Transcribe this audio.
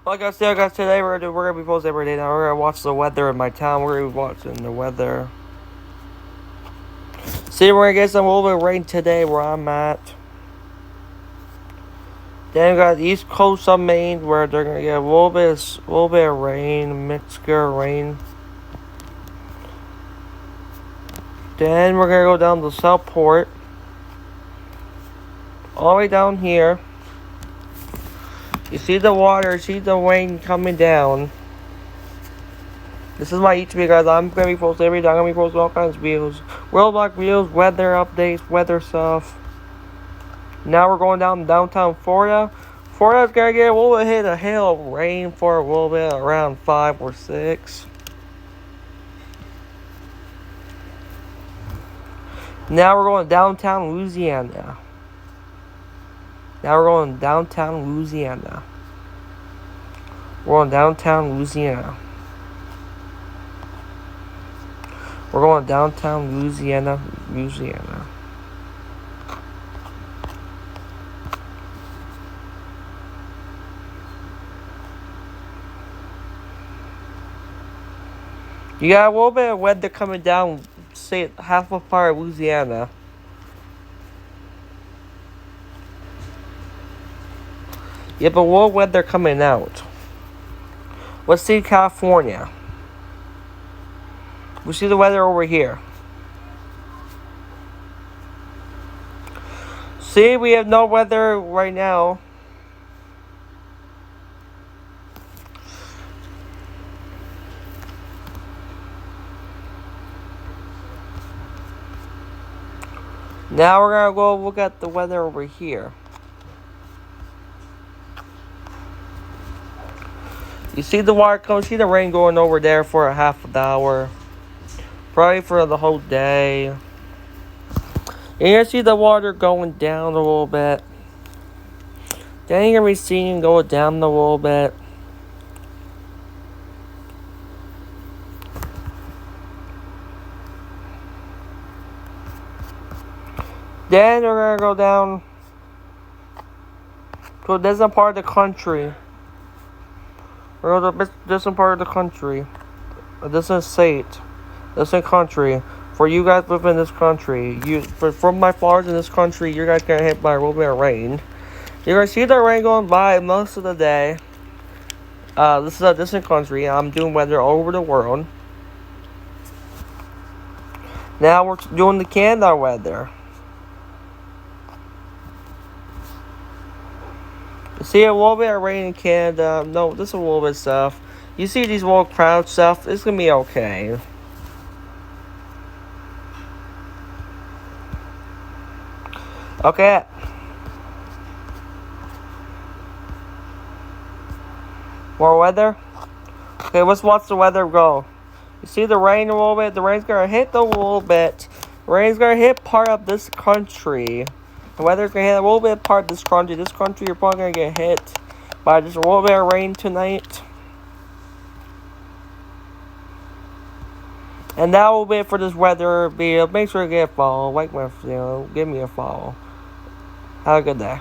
Like I said, guys, today we're gonna be posting every day. Now we're gonna watch the weather in my town. We're gonna be watching the weather. See, we're gonna get some little bit of rain today where I'm at. Then we got the East Coast of Maine where they're gonna get a little bit of rain, mixture of rain. Then we're gonna go down to Southport, all the way down here. You see the water, see the rain coming down. This is my YouTube, guys. I'm gonna be posting every day. I'm gonna be posting all kinds of videos, worldwide videos, weather updates, weather stuff. Now we're going down to downtown Florida. Florida's gonna get a little bit hit of hail of rain for a little bit, around 5 or 6. Now we're going downtown Louisiana. Now we're going downtown Louisiana. We're going downtown Louisiana. We're going downtown Louisiana. You got a little bit of weather coming down, say half a part of Louisiana. Yeah, but what weather coming out? Let's see California. We see the weather over here. See, we have no weather right now. Now we're gonna go look at the weather over here. You see the water coming, see the rain going over there for a half an hour. Probably for the whole day. And you see the water going down a little bit. Then you're gonna be seeing it go down a little bit. Then we're gonna go down to a distant part of the country. We're going to a distant part of the country. A distant state. Distant country. For you guys living in this country. From my flowers in this country, you guys get hit by a little bit of rain. You're going to see the rain going by most of the day. This is a distant country. I'm doing weather all over the world. Now we're doing the Canada weather. See a little bit of rain in Canada. No, just a little bit of stuff. You see these little cloud stuff. It's gonna be okay. Okay. More weather. Okay, let's watch the weather go. You see the rain a little bit. The rain's gonna hit a little bit. The rain's gonna hit part of this country. The weather's gonna hit a little bit part of this country. This country, you're probably gonna get hit by just a little bit of rain tonight. And that will be it for this weather video. Make sure to get a follow, like my video, give me a follow. Have a good day.